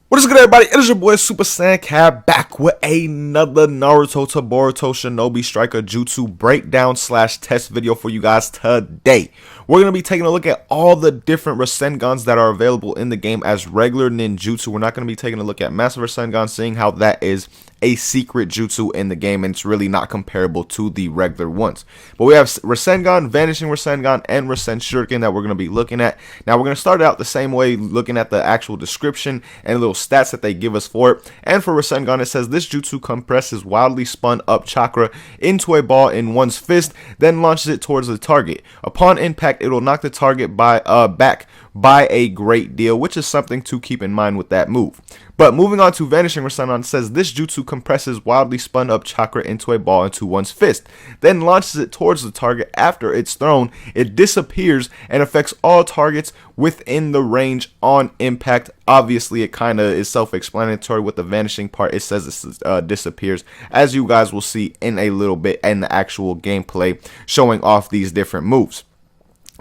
What is good, everybody? It is your boy Super Saiyan Cat back with another Naruto to Boruto Shinobi Striker Jutsu breakdown slash test video for you guys today. We're going to be taking a look at all the different Rasengans that are available in the game as regular ninjutsu. We're not going to be taking a look at Massive Rasengan, seeing how that is a secret jutsu in the game and it's really not comparable to the regular ones. But we have Rasengan, Vanishing Rasengan, and Rasen Shuriken that we're going to be looking at. Now we're going to start out the same way, looking at the actual description and little stats that they give us for it. And for Rasengan, it says this jutsu compresses wildly spun up chakra into a ball in one's fist, then launches it towards the target. Upon impact, it will knock the target back by a great deal, which is something to keep in mind with that move. But moving on to Vanishing Rasengan, says this jutsu compresses wildly spun up chakra into a ball into one's fist, then launches it towards the target. After it's thrown, it disappears and affects all targets within the range on impact. Obviously, it kind of is self-explanatory with the vanishing part. It says it disappears, as you guys will see in a little bit in the actual gameplay showing off these different moves.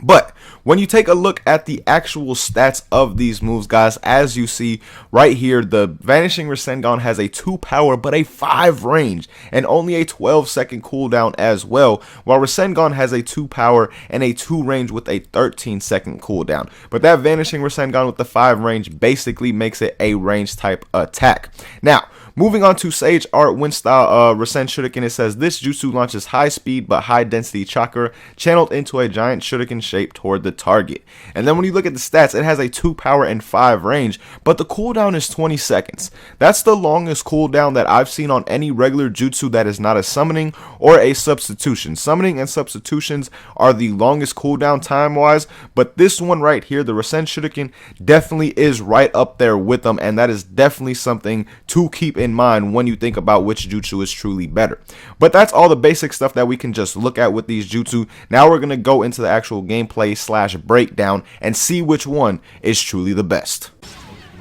But when you take a look at the actual stats of these moves, guys, as you see right here, the Vanishing Rasengan has a 2 power but a 5 range and only a 12-second cooldown as well, while Rasengan has a 2 power and a 2 range with a 13-second cooldown. But that Vanishing Rasengan with the 5 range basically makes it a range type attack. Now, moving on to Sage Art Wind Style Rasen Shuriken, it says this jutsu launches high speed but high density chakra channeled into a giant shuriken shape toward the target. And then when you look at the stats, it has a 2 power and 5 range, but the cooldown is 20 seconds. That's the longest cooldown that I've seen on any regular jutsu that is not a summoning or a substitution. Summoning and substitutions are the longest cooldown time wise, but this one right here, the Rasen Shuriken, definitely is right up there with them, and that is definitely something to keep in mind when you think about which jutsu is truly better. But that's all the basic stuff that we can just look at with these jutsu. Now we're going to go into the actual gameplay slash breakdown and see which one is truly the best.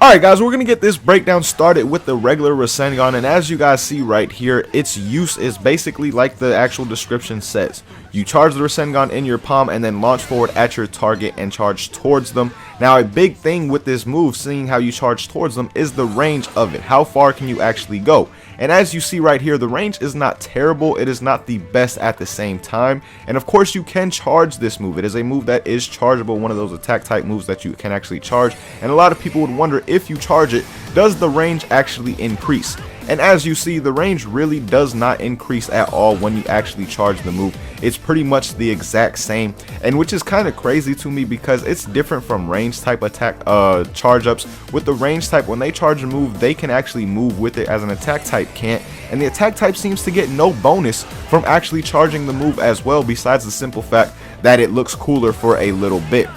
Alright guys, we're going to get this breakdown started with the regular Rasengan, and as you guys see right here, its use is basically like the actual description says. You charge the Rasengan in your palm and then launch forward at your target and charge towards them. Now a big thing with this move, seeing how you charge towards them, is the range of it. How far can you actually go? And as you see right here, the range is not terrible. It is not the best at the same time. And of course, you can charge this move. It is a move that is chargeable, one of those attack type moves that you can actually charge. And a lot of people would wonder, if you charge it, does the range actually increase? And as you see, the range really does not increase at all when you actually charge the move. It's pretty much the exact same, and which is kind of crazy to me because it's different from range type attack charge ups. With the range type, when they charge a move, they can actually move with it, as an attack type can't, and the attack type seems to get no bonus from actually charging the move as well, besides the simple fact that it looks cooler for a little bit.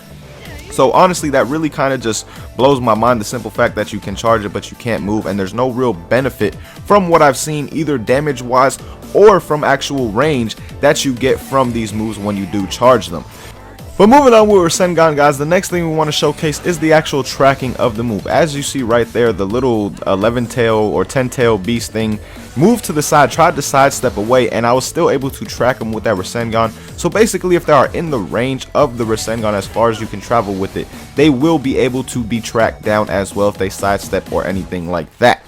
So honestly, that really kind of just blows my mind, the simple fact that you can charge it but you can't move, and there's no real benefit from what I've seen, either damage wise or from actual range that you get from these moves when you do charge them. But moving on with Rasengan, guys, the next thing we want to showcase is the actual tracking of the move. As you see right there, the little 11-tail or 10-tail beast thing moved to the side, tried to sidestep away, and I was still able to track them with that Rasengan. So basically, if they are in the range of the Rasengan as far as you can travel with it, they will be able to be tracked down as well if they sidestep or anything like that.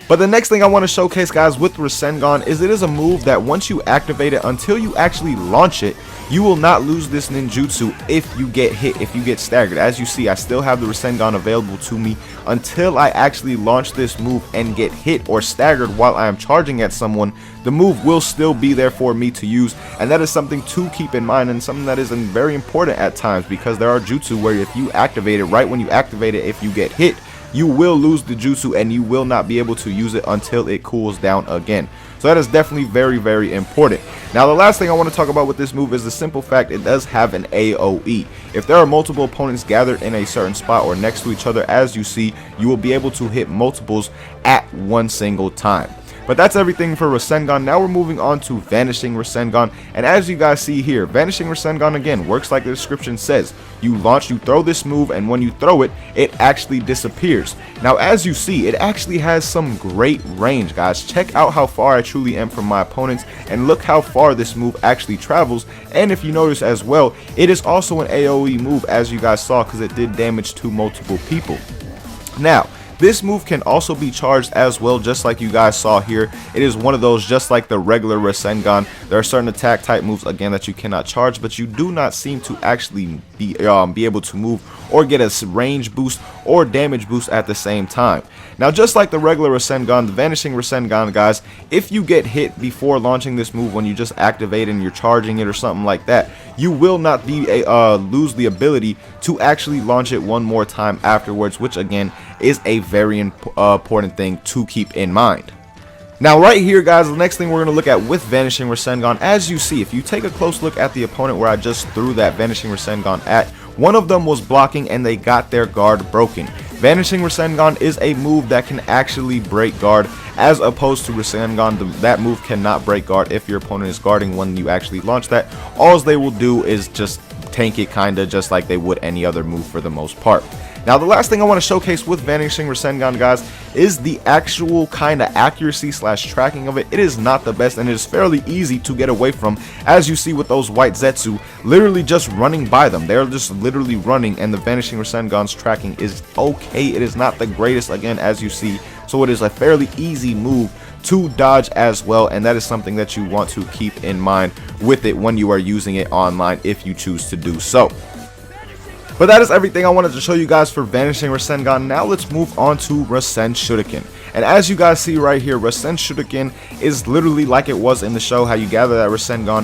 But the next thing I want to showcase, guys, with Rasengan is it is a move that once you activate it, until you actually launch it, you will not lose this ninjutsu if you get hit, if you get staggered. As you see, I still have the Rasengan available to me until I actually launch this move and get hit or staggered while I am charging at someone. The move will still be there for me to use, and that is something to keep in mind, and something that is very important at times, because there are jutsu where if you activate it, right when you activate it, if you get hit, you will lose the jutsu and you will not be able to use it until it cools down again. So that is definitely very, very important. Now, the last thing I want to talk about with this move is the simple fact it does have an AoE. If there are multiple opponents gathered in a certain spot or next to each other, as you see, you will be able to hit multiples at one single time. But that's everything for Rasengan. Now we're moving on to Vanishing Rasengan, and as you guys see here, Vanishing Rasengan again works like the description says. You launch, you throw this move, and when you throw it, it actually disappears. Now as you see, it actually has some great range, guys. Check out how far I truly am from my opponents, and look how far this move actually travels. And if you notice as well, it is also an AoE move, as you guys saw, because it did damage to multiple people. Now, This move can also be charged as well, just like you guys saw here. It is one of those, just like the regular Rasengan. There are certain attack type moves again that you cannot charge, but you do not seem to actually be able to move or get a range boost or damage boost at the same time. Now, just like the regular Rasengan, the vanishing Rasengan, guys, if you get hit before launching this move when you just activate and you're charging it or something like that, you will not be lose the ability to actually launch it one more time afterwards, which again is a very important thing to keep in mind. Now right here, guys, the next thing we're going to look at with vanishing Rasengan, as you see, if you take a close look at the opponent where I just threw that vanishing Rasengan at, one of them was blocking and they got their guard broken. Vanishing Rasengan is a move that can actually break guard, as opposed to Rasengan, that move cannot break guard if your opponent is guarding when you actually launch that. All they will do is just tank it, kinda just like they would any other move for the most part. Now, the last thing I want to showcase with vanishing Rasengan, guys, is the actual kind of accuracy slash tracking of it. It is not the best, and it is fairly easy to get away from, as you see with those White Zetsu literally just running by them. They're just literally running, and the vanishing Rasengan's tracking is okay. It is not the greatest, again, as you see, so it is a fairly easy move to dodge as well, and that is something that you want to keep in mind with it when you are using it online, if you choose to do so. But that is everything I wanted to show you guys for vanishing Rasengan. Now let's move on to Rasen Shuriken. And as you guys see right here, Rasen Shuriken is literally like it was in the show, how you gather that Rasengan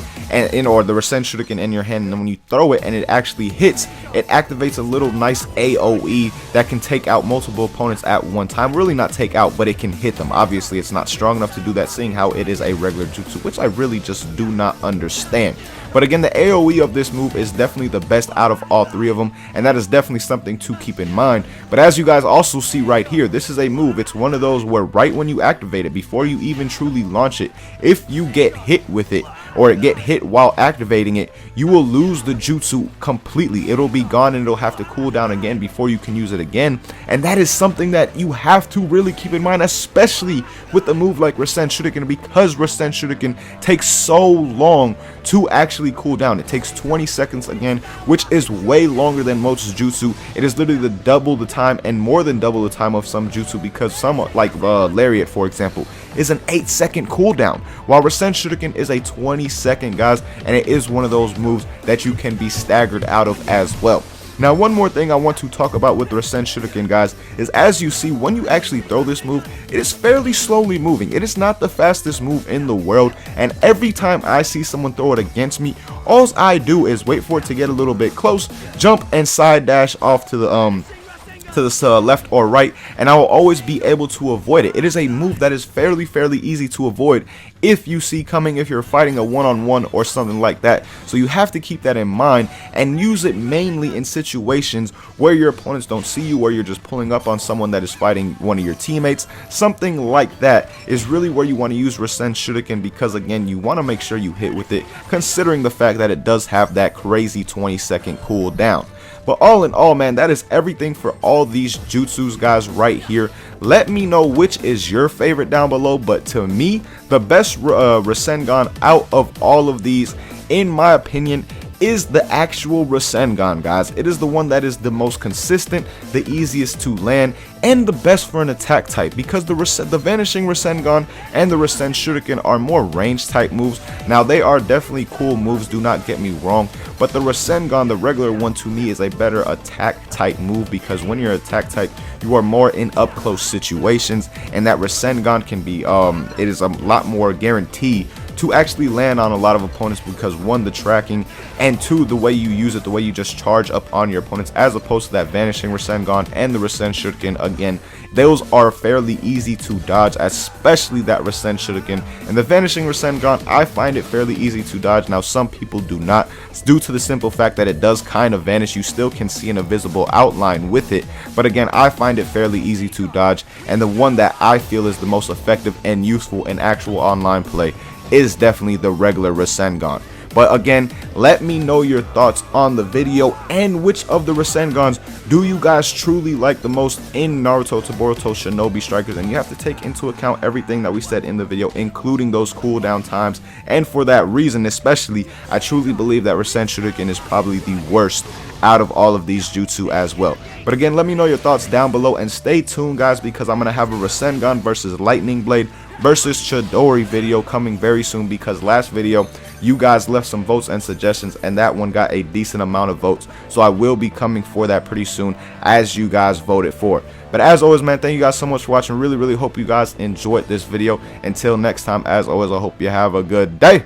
or the Rasen Shuriken in your hand, and then when you throw it and it actually hits, it activates a little nice AoE that can take out multiple opponents at one time. Really not take out, but it can hit them. Obviously, it's not strong enough to do that, seeing how it is a regular jutsu, which I really just do not understand. But again, the AoE of this move is definitely the best out of all three of them, and that is definitely something to keep in mind. But as you guys also see right here, this is a move. It's one of those where right when you activate it, before you even truly launch it, if you get hit with it, or get hit while activating it, you will lose the jutsu completely. It'll be gone and it'll have to cool down again before you can use it again. And that is something that you have to really keep in mind, especially with a move like Rasen Shuriken, because Rasen Shuriken takes so long to actually cool down. It takes 20 seconds again, which is way longer than most jutsu. It is literally double the time and more than double the time of some jutsu, because some, like Lariat for example, is an 8-second cooldown, while Rasen Shuriken is a 20-second, guys, and it is one of those moves that you can be staggered out of as well. Now, one more thing I want to talk about with Rasen Shuriken, guys, is as you see, when you actually throw this move, it is fairly slowly moving. It is not the fastest move in the world, and every time I see someone throw it against me, all I do is wait for it to get a little bit close, jump and side dash off to the left or right, and I will always be able to avoid it. It is a move that is fairly easy to avoid if you see coming, if you're fighting a one-on-one or something like that. So you have to keep that in mind and use it mainly in situations where your opponents don't see you, where you're just pulling up on someone that is fighting one of your teammates. Something like that is really where you want to use Rasen Shuriken, because again, you want to make sure you hit with it, considering the fact that it does have that crazy 20-second cooldown. But all in all, man, that is everything for all these jutsus, guys, right here. Let me know which is your favorite down below. But to me, the best Rasengan out of all of these, in my opinion, is the actual Rasengan, guys. It is the one that is the most consistent, the easiest to land, and the best for an attack type, because the vanishing Rasengan and the Rasen Shuriken are more range type moves. Now, they are definitely cool moves, do not get me wrong, but the Rasengan, the regular one, to me is a better attack type move, because when you're attack type, you are more in up close situations, and that Rasengan can be it is a lot more guaranteed to actually land on a lot of opponents, because one, the tracking, and two, the way you use it, the way you just charge up on your opponents, as opposed to that vanishing Rasengan and the Rasen Shuriken. Again, those are fairly easy to dodge, especially that Rasen Shuriken. And the vanishing Rasengan, I find it fairly easy to dodge. Now, some people do not, due to the simple fact that it does kind of vanish. You still can see an invisible outline with it, but again, I find it fairly easy to dodge, and the one that I feel is the most effective and useful in actual online play is definitely the regular Rasengan. But again, let me know your thoughts on the video, and which of the Rasengans do you guys truly like the most in Naruto to Boruto Shinobi strikers. And you have to take into account everything that we said in the video, including those cooldown times. And for that reason especially, I truly believe that Rasen Shuriken is probably the worst out of all of these jutsu as well. But again, let me know your thoughts down below, and stay tuned guys, because I'm going to have a Rasengan versus Lightning Blade versus Chidori video coming very soon, because last video you guys left some votes and suggestions, and that one got a decent amount of votes, so I will be coming for that pretty soon as you guys voted for. But as always, man, thank you guys so much for watching. Really hope you guys enjoyed this video. Until next time, as always, I hope you have a good day.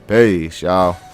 Peace, y'all.